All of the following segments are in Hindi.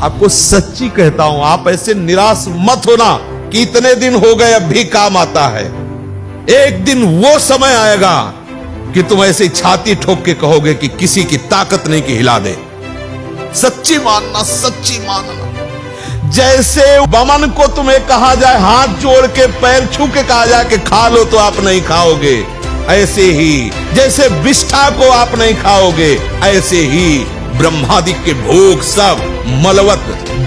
आपको सच्ची कहता हूं, आप ऐसे निराश मत होना कि इतने दिन हो गए अब भी काम आता है। एक दिन वो समय आएगा कि तुम ऐसे छाती ठोक के कहोगे कि किसी की ताकत नहीं कि हिला दे। सच्ची मानना, सच्ची मानना। जैसे बमन को तुम्हें कहा जाए हाथ जोड़ के पैर छू के कहा जाए कि खा लो तो आप नहीं खाओगे, ऐसे ही जैसे विष्ठा को आप नहीं खाओगे, ऐसे ही ब्रह्मादिक के भोग सब मलवत,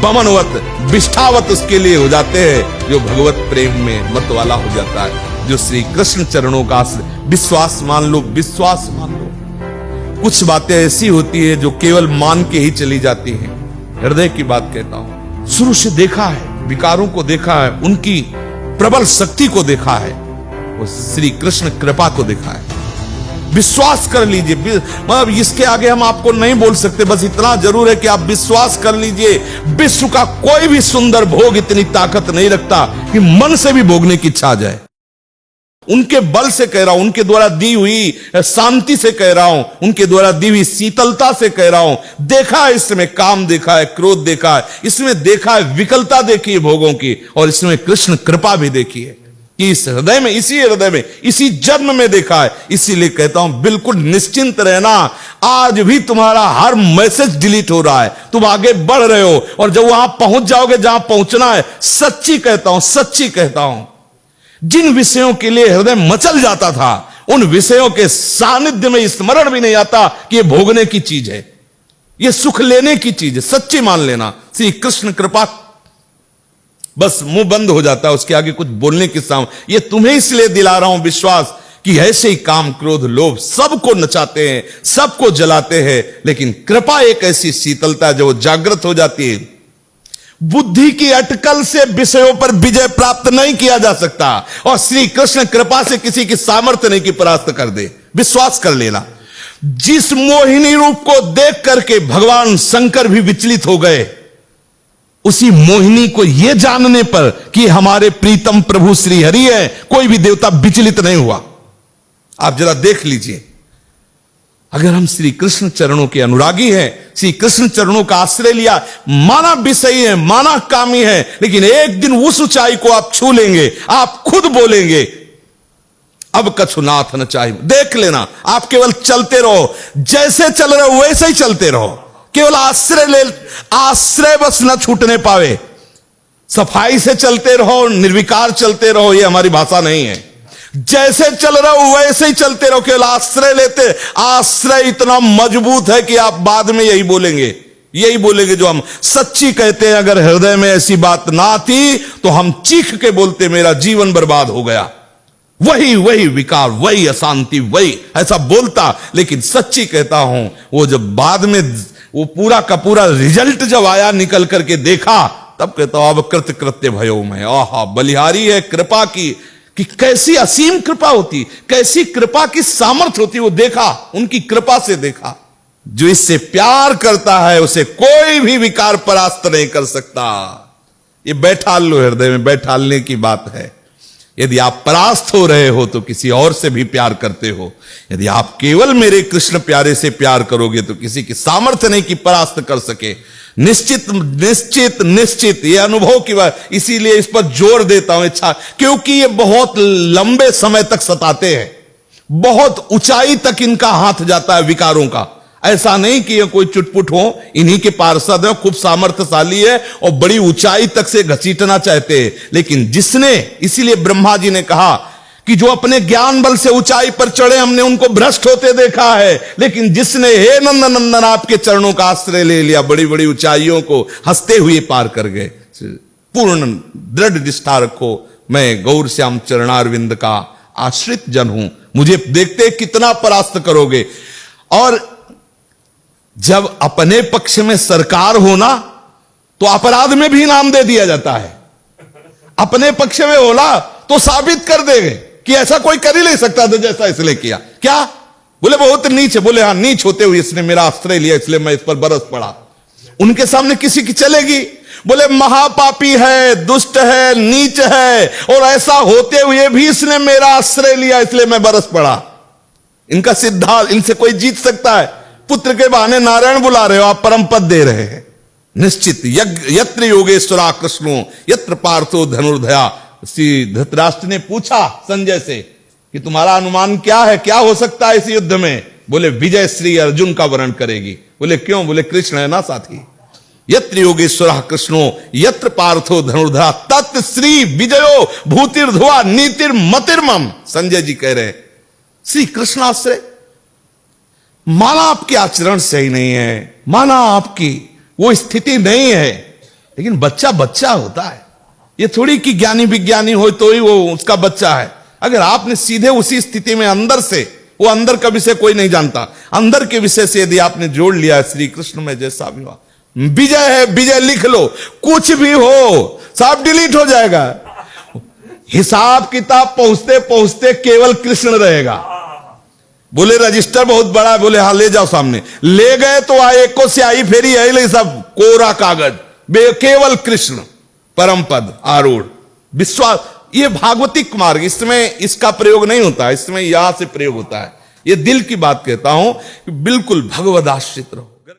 बमनवत, विष्ठावत उसके लिए हो जाते हैं जो भगवत प्रेम में मत वाला हो जाता है, जो श्री कृष्ण चरणों का विश्वास मान लो, विश्वास मान लो। कुछ बातें ऐसी होती है जो केवल मान के ही चली जाती हैं। हृदय की बात कहता हूं, शुरू से देखा है, विकारों को देखा है, उनकी प्रबल शक्ति को देखा है, वो श्री कृष्ण कृपा को देखा है। विश्वास कर लीजिए, मतलब इसके आगे हम आपको नहीं बोल सकते, बस इतना जरूर है कि आप विश्वास कर लीजिए। विश्व का कोई भी सुंदर भोग इतनी ताकत नहीं रखता कि मन से भी भोगने की इच्छा आ जाए। उनके बल से कह रहा हूं, उनके द्वारा दी हुई शांति से कह रहा हूं, उनके द्वारा दी हुई शीतलता से कह रहा हूं। देखा है इसमें काम, देखा है क्रोध, देखा है इसमें, देखा है विकलता देखी है भोगों की, और इसमें कृष्ण कृपा भी देखी है कि इस हृदय में, इसी हृदय में, इसी जन्म में देखा है। इसीलिए कहता हूं बिल्कुल निश्चिंत रहना। आज भी तुम्हारा हर मैसेज डिलीट हो रहा है, तुम आगे बढ़ रहे हो, और जब वहां पहुंच जाओगे जहां पहुंचना है, सच्ची कहता हूं, सच्ची कहता हूं, जिन विषयों के लिए हृदय मचल जाता था, उन विषयों के सानिध्य में स्मरण भी नहीं आता कि ये भोगने की चीज है, ये सुख लेने की चीज है। सच्ची मान लेना, श्री कृष्ण कृपा, बस मुंह बंद हो जाता है, उसके आगे कुछ बोलने की सामर्थ्य। ये तुम्हें इसलिए दिला रहा हूं विश्वास कि ऐसे ही काम, क्रोध, लोभ सबको नचाते हैं, सबको जलाते हैं, लेकिन कृपा एक ऐसी शीतलता जो जागृत हो जाती है। बुद्धि की अटकल से विषयों पर विजय प्राप्त नहीं किया जा सकता, और श्री कृष्ण कृपा से किसी की सामर्थ्य नहीं की परास्त कर दे। विश्वास कर लेना। जिस मोहिनी रूप को देख करके भगवान शंकर भी विचलित हो गए, उसी मोहिनी को यह जानने पर कि हमारे प्रीतम प्रभु श्री हरि है, कोई भी देवता विचलित नहीं हुआ। आप जरा देख लीजिए, अगर हम श्री कृष्ण चरणों के अनुरागी हैं, श्री कृष्ण चरणों का आश्रय लिया, माना विषयी है, माना कामी है, लेकिन एक दिन उस ऊंचाई को आप छू लेंगे, आप खुद बोलेंगे अब कछु नाथ न चाहिए। देख लेना, आप केवल चलते रहो, जैसे चल रहे हो वैसे ही चलते रहो, केवल आश्रय ले, आश्रय बस न छूटने पावे। सफाई से चलते रहो, निर्विकार चलते रहो, ये हमारी भाषा नहीं है। जैसे चल रहे हो वैसे ही चलते रहो, केवल आश्रय लेते। आश्रय इतना मजबूत है कि आप बाद में यही बोलेंगे जो हम सच्ची कहते हैं। अगर हृदय में ऐसी बात ना थी तो हम चीख के बोलते मेरा जीवन बर्बाद हो गया, वही विकार, वही अशांति, वही ऐसा बोलता। लेकिन सच्ची कहता हूं, वो जब बाद में वो पूरा का पूरा रिजल्ट जब आया, निकल करके देखा, तब कहता हूं अब कृत कृत्य भयो मैं। आहा, बलिहारी है कृपा की, कि कैसी असीम कृपा होती, कैसी कृपा की सामर्थ्य होती, वो देखा, उनकी कृपा से देखा। जो इससे प्यार करता है उसे कोई भी विकार परास्त नहीं कर सकता। ये बैठाल लो, हृदय में बैठालने की बात है। यदि आप परास्त हो रहे हो तो किसी और से भी प्यार करते हो, यदि आप केवल मेरे कृष्ण प्यारे से प्यार करोगे तो किसी की सामर्थ्य नहीं कि परास्त कर सके। निश्चित निश्चित निश्चित ये अनुभव की बात, इसीलिए इस पर जोर देता हूं इच्छा, क्योंकि ये बहुत लंबे समय तक सताते हैं, बहुत ऊंचाई तक इनका हाथ जाता है विकारों का। ऐसा नहीं कि ये कोई चुटपुट हो, इन्हीं के पार्षद है, खूब सामर्थ्यशाली है और बड़ी ऊंचाई तक से घसीटना चाहते हैं। लेकिन जिसने, इसीलिए ब्रह्मा जी ने कहा कि जो अपने ज्ञान बल से ऊंचाई पर चढ़े, हमने उनको भ्रष्ट होते देखा है, लेकिन जिसने हे नंदन नंदन आपके चरणों का आश्रय ले लिया, बड़ी बड़ी ऊंचाइयों को हंसते हुए पार कर गए। पूर्ण दृढ़ निष्ठा रखो, मैं गौर श्याम चरणारविंद का आश्रित जन हूं, मुझे देखते कितना परास्त करोगे। और जब अपने पक्ष में सरकार होना तो अपराध में भी इनाम दे दिया जाता है। अपने पक्ष में होना तो साबित कर देंगे कि ऐसा कोई कर ही नहीं सकता था जैसा इसने किया। क्या बोले बहुत नीच है, बोले हाँ नीच होते हुए इसने मेरा आश्रय लिया इसलिए मैं इस पर बरस पड़ा। उनके सामने किसी की चलेगी? बोले महापापी है, दुष्ट है, नीच है, और ऐसा होते हुए भी इसने मेरा आश्रय लिया इसलिए मैं बरस पड़ा। इनका सिद्धांत, इनसे कोई जीत सकता है? पुत्र के बहाने नारायण बुला रहे हो आप, परम पद दे रहे हैं। निश्चित यत्र योगेश्वरा कृष्णो यत्र पार्थो धनुर्धया। श्री धृतराष्ट्र ने पूछा संजय से कि तुम्हारा अनुमान क्या है, क्या हो सकता है इस युद्ध में? बोले विजय श्री अर्जुन का वर्ण करेगी। बोले क्यों? बोले कृष्ण है ना साथी। यत्र योगेश्वरः कृष्णो यत्र पार्थो धनुर्धरा तत् श्री विजयो भूतिर्धुआ नीतिर्मतिर्मम। संजय जी कह रहे हैं श्री कृष्णाश्रय, माना आपके आचरण सही नहीं है, माना आपकी वो स्थिति नहीं है, लेकिन बच्चा बच्चा होता है। ये थोड़ी कि ज्ञानी विज्ञानी हो तो ही वो उसका बच्चा है। अगर आपने सीधे उसी स्थिति में अंदर से, वो अंदर का विषय कोई नहीं जानता, अंदर के विषय से यदि आपने जोड़ लिया श्री कृष्ण में जैसा भी हुआ, विजय है, विजय लिख लो, कुछ भी हो सब डिलीट हो जाएगा। हिसाब किताब पहुंचते पहुंचते केवल कृष्ण रहेगा। बोले रजिस्टर बहुत बड़ा है, बोले हाँ ले जाओ सामने। ले गए तो आए को से आई फेरी है सब कोरा कागज, केवल कृष्ण परम पद आरूढ़ विश्वास। ये भागवतिक मार्ग, इसमें इसका प्रयोग नहीं होता है, इसमें यहां से प्रयोग होता है। ये दिल की बात कहता हूं कि बिल्कुल भगवदाश्रित रहो।